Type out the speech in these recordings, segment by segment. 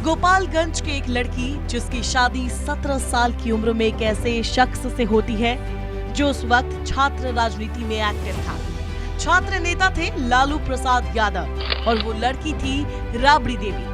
गोपालगंज की एक लड़की जिसकी शादी 17 साल की उम्र में एक ऐसे शख्स से होती है जो उस वक्त छात्र राजनीति में एक्टिव था। छात्र नेता थे लालू प्रसाद यादव और वो लड़की थी राबड़ी देवी।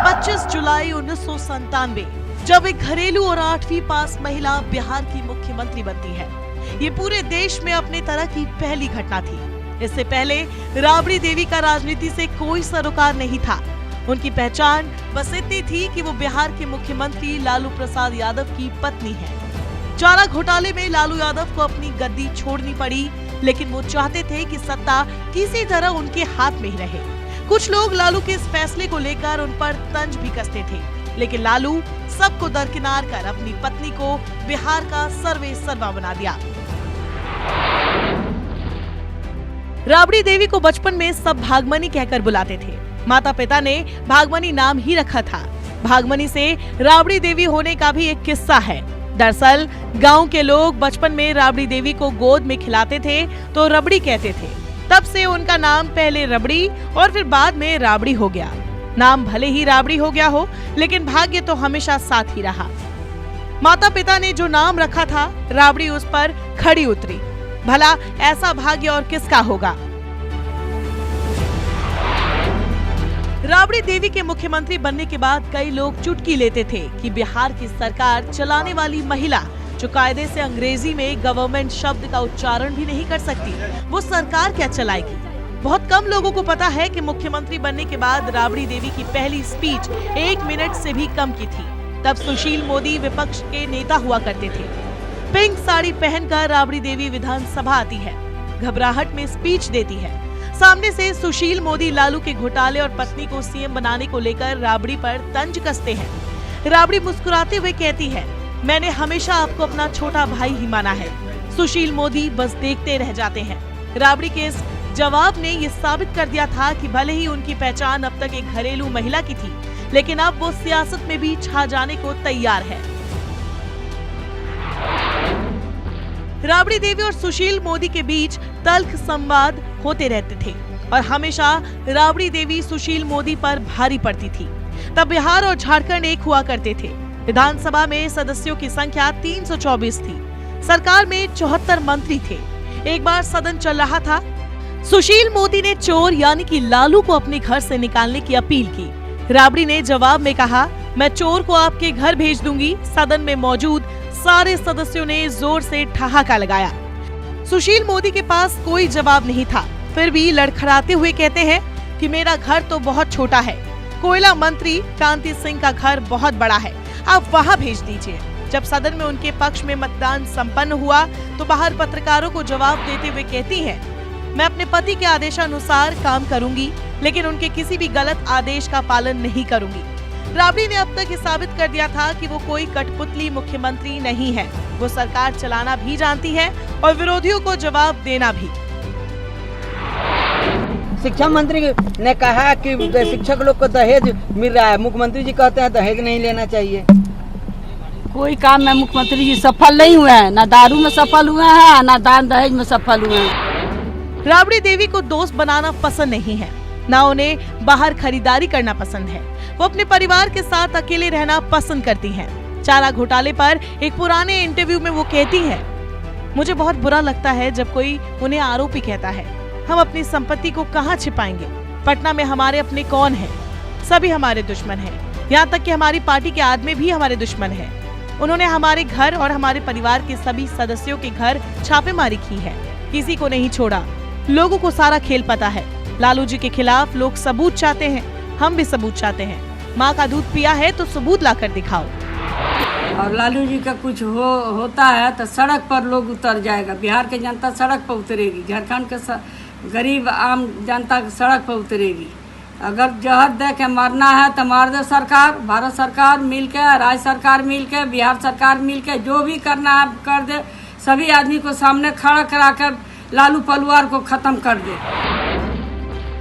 25 जुलाई 1997 जब एक घरेलू और 8वीं पास महिला बिहार की मुख्यमंत्री बनती है। ये पूरे देश में अपने तरह की पहली घटना थी। इससे पहले राबड़ी देवी का राजनीति से कोई सरोकार नहीं था। उनकी पहचान बस इतनी थी कि वो बिहार के मुख्यमंत्री लालू प्रसाद यादव की पत्नी है। चारा घोटाले में लालू यादव को अपनी गद्दी छोड़नी पड़ी, लेकिन वो चाहते थे कि सत्ता किसी तरह उनके हाथ में ही रहे। कुछ लोग लालू के इस फैसले को लेकर उन पर तंज भी कसते थे, लेकिन लालू सबको दरकिनार कर अपनी पत्नी को बिहार का सर्वे सर्वा बना दिया। राबड़ी देवी को बचपन में सब भागमनी कहकर बुलाते थे। माता पिता ने भागमनी नाम ही रखा था। भागमनी से राबड़ी देवी होने का भी एक किस्सा है। दरअसल गांव के लोग बचपन में राबड़ी देवी को गोद में खिलाते थे तो रबड़ी कहते थे। तब से उनका नाम पहले रबड़ी और फिर बाद में राबड़ी हो गया। नाम भले ही राबड़ी हो गया हो, लेकिन भाग्य तो हमेशा साथ ही रहा। माता पिता ने जो नाम रखा था राबड़ी उस पर खड़ी उतरी। भला ऐसा भाग्य और किसका होगा। राबड़ी देवी के मुख्यमंत्री बनने के बाद कई लोग चुटकी लेते थे कि बिहार की सरकार चलाने वाली महिला जो कायदे से अंग्रेजी में गवर्नमेंट शब्द का उच्चारण भी नहीं कर सकती, वो सरकार क्या चलाएगी। बहुत कम लोगों को पता है कि मुख्यमंत्री बनने के बाद राबड़ी देवी की पहली स्पीच 1 मिनट से भी कम की थी। तब सुशील मोदी विपक्ष के नेता हुआ करते थे। पिंक साड़ी पहनकर राबड़ी देवी विधानसभा आती है, घबराहट में स्पीच देती है। सामने से सुशील मोदी लालू के घोटाले और पत्नी को सीएम बनाने को लेकर राबड़ी पर तंज कसते हैं। राबड़ी मुस्कुराते हुए कहती है, मैंने हमेशा आपको अपना छोटा भाई ही माना है। सुशील मोदी बस देखते रह जाते हैं। राबड़ी के इस जवाब ने ये साबित कर दिया था कि भले ही उनकी पहचान अब तक एक घरेलू महिला की थी, लेकिन अब वो सियासत में भी छा जाने को तैयार है। राबड़ी देवी और सुशील मोदी के बीच तल्ख संवाद होते रहते थे और हमेशा राबड़ी देवी सुशील मोदी पर भारी पड़ती थी। तब बिहार और झारखंड एक हुआ करते थे। विधानसभा में सदस्यों की संख्या 324 थी। सरकार में 74 मंत्री थे। एक बार सदन चल रहा था। सुशील मोदी ने चोर यानी कि लालू को अपने घर से निकालने की अपील की। राबड़ी ने जवाब में कहा, मैं चोर को आपके घर भेज दूंगी। सदन में मौजूद सारे सदस्यों ने जोर से ठहाका लगाया। सुशील मोदी के पास कोई जवाब नहीं था, फिर भी लड़खड़ाते हुए कहते हैं कि मेरा घर तो बहुत छोटा है। कोयला मंत्री कांति सिंह का घर बहुत बड़ा है, आप वहां भेज दीजिए। जब सदन में उनके पक्ष में मतदान संपन्न हुआ तो बाहर पत्रकारों को जवाब देते हुए कहती हैं, मैं अपने पति के आदेशानुसार काम करूंगी, लेकिन उनके किसी भी गलत आदेश का पालन नहीं करूंगी। राबड़ी ने अब तक ये साबित कर दिया था कि वो कोई कठपुतली मुख्यमंत्री नहीं है। वो सरकार चलाना भी जानती है और विरोधियों को जवाब देना भी। शिक्षा मंत्री ने कहा कि शिक्षक लोग को दहेज मिल रहा है। मुख्यमंत्री जी कहते हैं दहेज नहीं लेना चाहिए। कोई काम में मुख्यमंत्री जी सफल नहीं हुए हैं, ना दारू में सफल हुए हैं, ना दान दहेज में सफल हुए हैं। राबड़ी देवी को दोस्त बनाना पसंद नहीं है, ना उन्हें बाहर खरीदारी करना पसंद है। वो अपने परिवार के साथ अकेले रहना पसंद करती हैं। चारा घोटाले पर एक पुराने इंटरव्यू में वो कहती हैं, मुझे बहुत बुरा लगता है जब कोई उन्हें आरोपी कहता है। हम अपनी संपत्ति को कहाँ छिपाएंगे। पटना में हमारे अपने कौन हैं? सभी हमारे दुश्मन हैं। यहाँ तक कि हमारी पार्टी के आदमी भी हमारे दुश्मन हैं। उन्होंने हमारे घर और हमारे परिवार के सभी सदस्यों के घर छापेमारी की है, किसी को नहीं छोड़ा। लोगों को सारा खेल पता है। लालू जी के खिलाफ लोग सबूत चाहते हैं, हम भी सबूत चाहते हैं। माँ का दूध पिया है तो सबूत लाकर दिखाओ। और लालू जी का कुछ होता है तो सड़क पर लोग उतर जाएगा। बिहार की जनता सड़क पर उतरेगी, झारखंड के गरीब आम जनता सड़क पर उतरेगी। अगर जहर दे के मारना है तो मार दे सरकार, भारत सरकार मिल के, राज्य सरकार मिल के, बिहार सरकार मिल के, जो भी करना है कर दे। सभी आदमी को सामने खड़ा करा कर लालू पलवार को खत्म कर दे।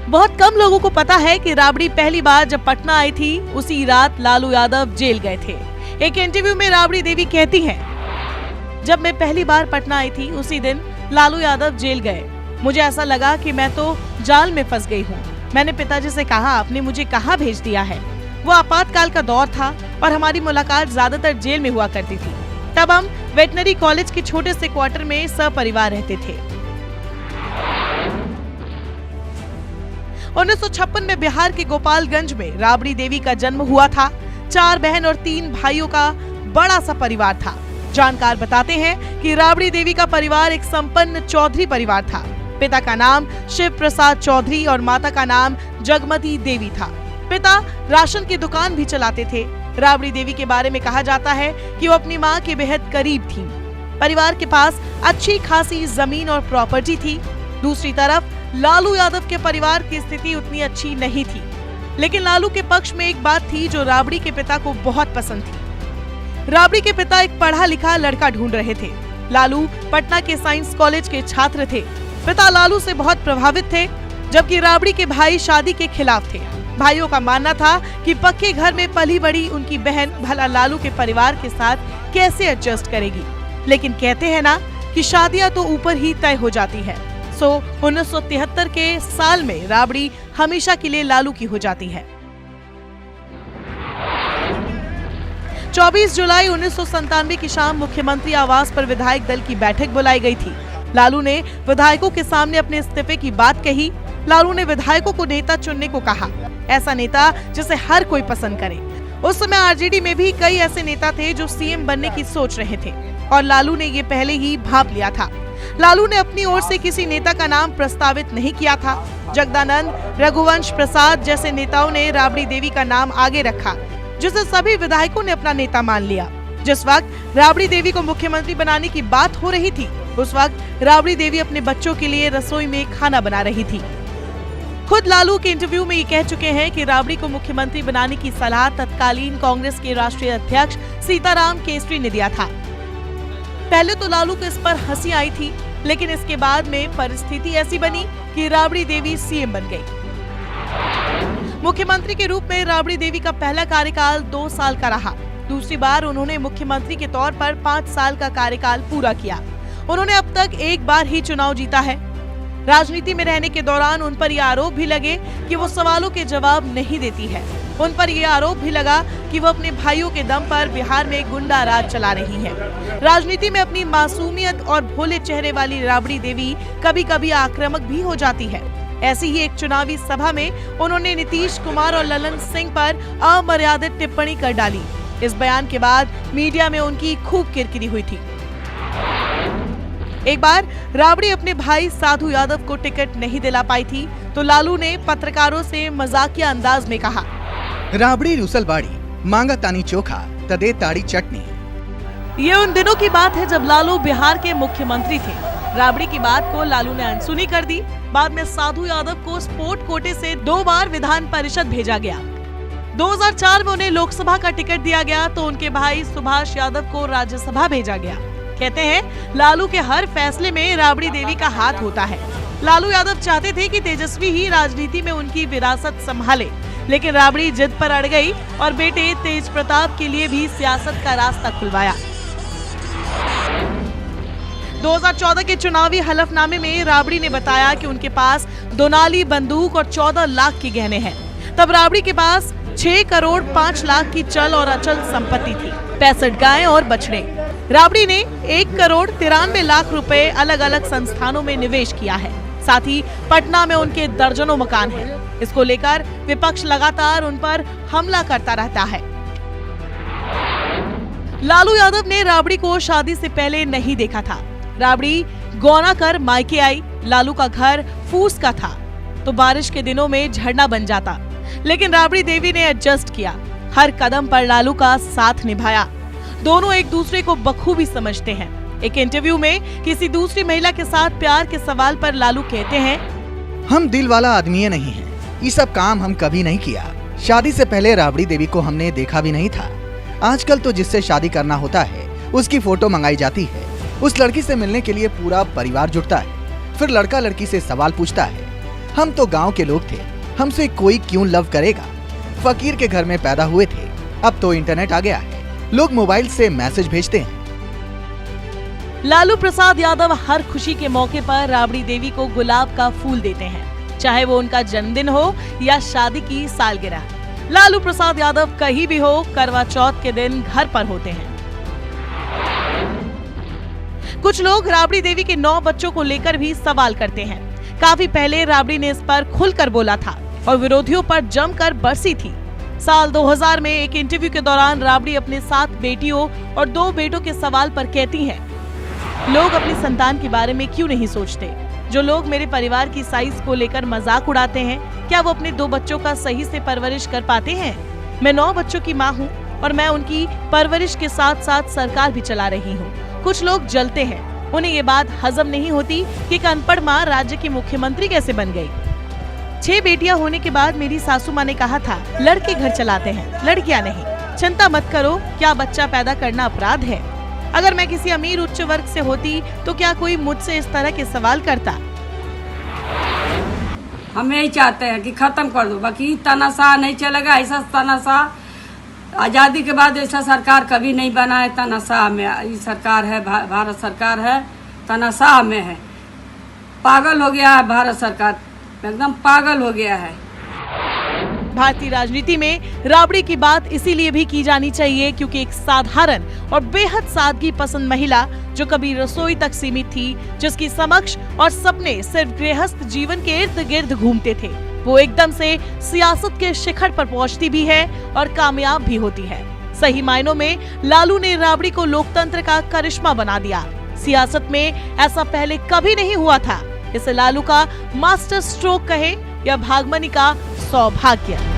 बहुत कम लोगों को पता है कि राबड़ी पहली बार जब पटना आई थी उसी रात लालू यादव जेल गए थे। एक इंटरव्यू में राबड़ी देवी कहती हैं, जब मैं पहली बार पटना आई थी उसी दिन लालू यादव जेल गए। मुझे ऐसा लगा कि मैं तो जाल में फंस गई हूँ। मैंने पिताजी से कहा, आपने मुझे कहाँ भेज दिया है। वो आपातकाल का दौर था और हमारी मुलाकात ज्यादातर जेल में हुआ करती थी। तब हम वेटनरी कॉलेज के छोटे से क्वार्टर में सपरिवार रहते थे। 1956 में बिहार के गोपालगंज में राबड़ी देवी का जन्म हुआ था। 4 बहन और 3 भाइयों का बड़ा सा परिवार था। जानकार बताते हैं कि राबड़ी देवी का परिवार एक संपन्न चौधरी परिवार था। पिता का नाम शिव प्रसाद चौधरी और माता का नाम जगमती देवी था। पिता राशन की दुकान भी चलाते थे। राबड़ी देवी के बारे में कहा जाता है कि वो अपनी मां के बेहद करीब थीं। परिवार के पास अच्छी खासी जमीन और प्रॉपर्टी थी। दूसरी तरफ लालू यादव के परिवार की स्थिति उतनी अच्छी नहीं थी, लेकिन लालू के पक्ष में एक बात थी जो राबड़ी के पिता को बहुत पसंद थी। राबड़ी के पिता एक पढ़ा लिखा लड़का ढूंढ रहे थे। लालू पटना के साइंस कॉलेज के छात्र थे। पिता लालू से बहुत प्रभावित थे, जबकि राबड़ी के भाई शादी के खिलाफ थे। भाइयों का मानना था कि पक्के घर में पली बड़ी उनकी बहन भला लालू के परिवार के साथ कैसे एडजस्ट करेगी। लेकिन कहते हैं ना कि शादियां तो ऊपर ही तय हो जाती है। 1973 के साल में राबड़ी हमेशा के लिए लालू की हो जाती है। 24 जुलाई 1997 की शाम मुख्यमंत्री आवास पर विधायक दल की बैठक बुलाई गई थी। लालू ने विधायकों के सामने अपने इस्तीफे की बात कही। लालू ने विधायकों को नेता चुनने को कहा, ऐसा नेता जिसे हर कोई पसंद करे। उस समय आरजेडी में भी कई ऐसे नेता थे जो सीएम बनने की सोच रहे थे और लालू ने ये पहले ही भांप लिया था। लालू ने अपनी ओर से किसी नेता का नाम प्रस्तावित नहीं किया था। जगदानंद, रघुवंश प्रसाद जैसे नेताओं ने राबड़ी देवी का नाम आगे रखा, जिसे सभी विधायकों ने अपना नेता मान लिया। जिस वक्त राबड़ी देवी को मुख्यमंत्री बनाने की बात हो रही थी, उस वक्त राबड़ी देवी अपने बच्चों के लिए रसोई में खाना बना रही थी। खुद लालू के इंटरव्यू में ये कह चुके हैं कि राबड़ी को मुख्यमंत्री बनाने की सलाह तत्कालीन कांग्रेस के राष्ट्रीय अध्यक्ष सीताराम केसरी ने दिया था। पहले तो लालू को इस पर हंसी आई थी, लेकिन इसके बाद में परिस्थिति ऐसी बनी कि राबड़ी देवी सीएम बन गई। मुख्यमंत्री के रूप में राबड़ी देवी का पहला कार्यकाल 2 साल का रहा। दूसरी बार उन्होंने मुख्यमंत्री के तौर पर 5 साल का कार्यकाल पूरा किया। उन्होंने अब तक एक बार ही चुनाव जीता है। राजनीति में रहने के दौरान उन पर यह आरोप भी लगे कि वो सवालों के जवाब नहीं देती है। उन पर यह आरोप भी लगा कि वो अपने भाइयों के दम पर बिहार में गुंडा राज चला रही है। राजनीति में अपनी मासूमियत और भोले चेहरे वाली राबड़ी देवी कभी कभी आक्रामक भी हो जाती है। ऐसी ही एक चुनावी सभा में उन्होंने नीतीश कुमार और ललन सिंह पर अमर्यादित टिप्पणी कर डाली। इस बयान के बाद मीडिया में उनकी खूब किरकिरी हुई थी। एक बार राबड़ी अपने भाई साधु यादव को टिकट नहीं दिला पाई थी, तो लालू ने पत्रकारों से मजाकिया अंदाज में कहा, राबड़ी रुसलबाड़ी मांगा तानी चोखा तदे ताड़ी चटनी। ये उन दिनों की बात है जब लालू बिहार के मुख्यमंत्री थे। राबड़ी की बात को लालू ने अनसुनी कर दी। बाद में साधु यादव को स्पोर्ट कोटे से 2 बार विधान परिषद भेजा गया। 2004 में उन्हें लोकसभा का टिकट दिया गया, तो उनके भाई सुभाष यादव को राज्यसभा भेजा गया। कहते हैं लालू के हर फैसले में राबड़ी देवी का हाथ होता है। लालू यादव चाहते थे कि तेजस्वी ही राजनीति में उनकी विरासत संभाले, लेकिन राबड़ी जिद पर अड़ गई और बेटे तेज प्रताप के लिए भी सियासत का रास्ता खुलवाया। 2014 के चुनावी हलफनामे में राबड़ी ने बताया कि उनके पास दोनाली बंदूक और 14 लाख के गहने हैं। तब राबड़ी के पास 6 करोड़ 5 लाख की चल और अचल संपत्ति थी, 65 गायें और बछड़े। राबड़ी ने 1 करोड़ 93 लाख रुपए अलग अलग संस्थानों में निवेश किया है। साथ ही पटना में उनके दर्जनों मकान हैं। इसको लेकर विपक्ष लगातार उन पर हमला करता रहता है। लालू यादव ने राबड़ी को शादी से पहले नहीं देखा था। राबड़ी गौना कर मायके आई। लालू का घर फूस का था, तो बारिश के दिनों में झरना बन जाता, लेकिन राबड़ी देवी ने एडजस्ट किया। हर कदम पर लालू का साथ निभाया। दोनों एक दूसरे को बखूबी समझते हैं। एक इंटरव्यू में किसी दूसरी महिला के साथ प्यार के सवाल पर लालू कहते हैं, हम दिल वाला आदमी नहीं है, ये सब काम हम कभी नहीं किया। शादी से पहले राबड़ी देवी को हमने देखा भी नहीं था। आजकल तो जिससे शादी करना होता है उसकी फोटो मंगाई जाती है। उस लड़की से मिलने के लिए पूरा परिवार जुटता है, फिर लड़का लड़की से सवाल पूछता है। हम तो गाँव के लोग थे, हमसे कोई क्यों लव करेगा। फकीर के घर में पैदा हुए थे, अब तो इंटरनेट आ गया है, लोग मोबाइल से मैसेज भेजते हैं। लालू प्रसाद यादव हर खुशी के मौके पर राबड़ी देवी को गुलाब का फूल देते हैं, चाहे वो उनका जन्मदिन हो या शादी की सालगिरह। लालू प्रसाद यादव कहीं भी हो, करवा चौथ के दिन घर पर होते हैं। कुछ लोग राबड़ी देवी के 9 बच्चों को लेकर भी सवाल करते हैं। काफी पहले राबड़ी ने इस पर खुलकर बोला था और विरोधियों पर जमकर बरसी थी। साल 2000 में एक इंटरव्यू के दौरान राबड़ी अपने 7 बेटियों और 2 बेटों के सवाल पर कहती हैं, लोग अपनी संतान के बारे में क्यों नहीं सोचते? जो लोग मेरे परिवार की साइज को लेकर मजाक उड़ाते हैं, क्या वो अपने 2 बच्चों का सही से परवरिश कर पाते हैं? मैं 9 बच्चों की माँ हूँ और मैं उनकी परवरिश के साथ साथ सरकार भी चला रही हूँ। कुछ लोग जलते हैं, उन्हें ये बात हजम नहीं होती कि एक अनपढ़ माँ राज्य की मुख्यमंत्री कैसे बन गई। 6 बेटियां होने के बाद मेरी सासू माँ ने कहा था, लड़के घर चलाते हैं, लड़कियां नहीं। चिंता मत करो, क्या बच्चा पैदा करना अपराध है? अगर मैं किसी अमीर उच्च वर्ग से होती तो क्या कोई मुझसे इस तरह के सवाल करता? हम यही चाहते हैं कि खत्म कर दो, बाकी तानाशाह नहीं चलेगा। ऐसा तानाशाह आज़ादी के बाद ऐसा सरकार कभी नहीं बना है। तानाशाह में ये सरकार है, भारत सरकार है, तानाशाह में है। पागल हो गया है भारत सरकार, एकदम पागल हो गया है। भारतीय राजनीति में राबड़ी की बात इसीलिए भी की जानी चाहिए क्योंकि एक साधारण और बेहद सादगी पसंद महिला जो कभी रसोई तक सीमित थी, जिसकी समक्ष और सपने सिर्फ गृहस्थ जीवन के इर्द गिर्द घूमते थे, वो एकदम से सियासत के शिखर पर पहुंचती भी है और कामयाब भी होती है। सही मायनों में लालू ने राबड़ी को लोकतंत्र का करिश्मा बना दिया। सियासत में ऐसा पहले कभी नहीं हुआ था। इसे लालू का मास्टर स्ट्रोक कहे या भागमनी का सौभाग्य।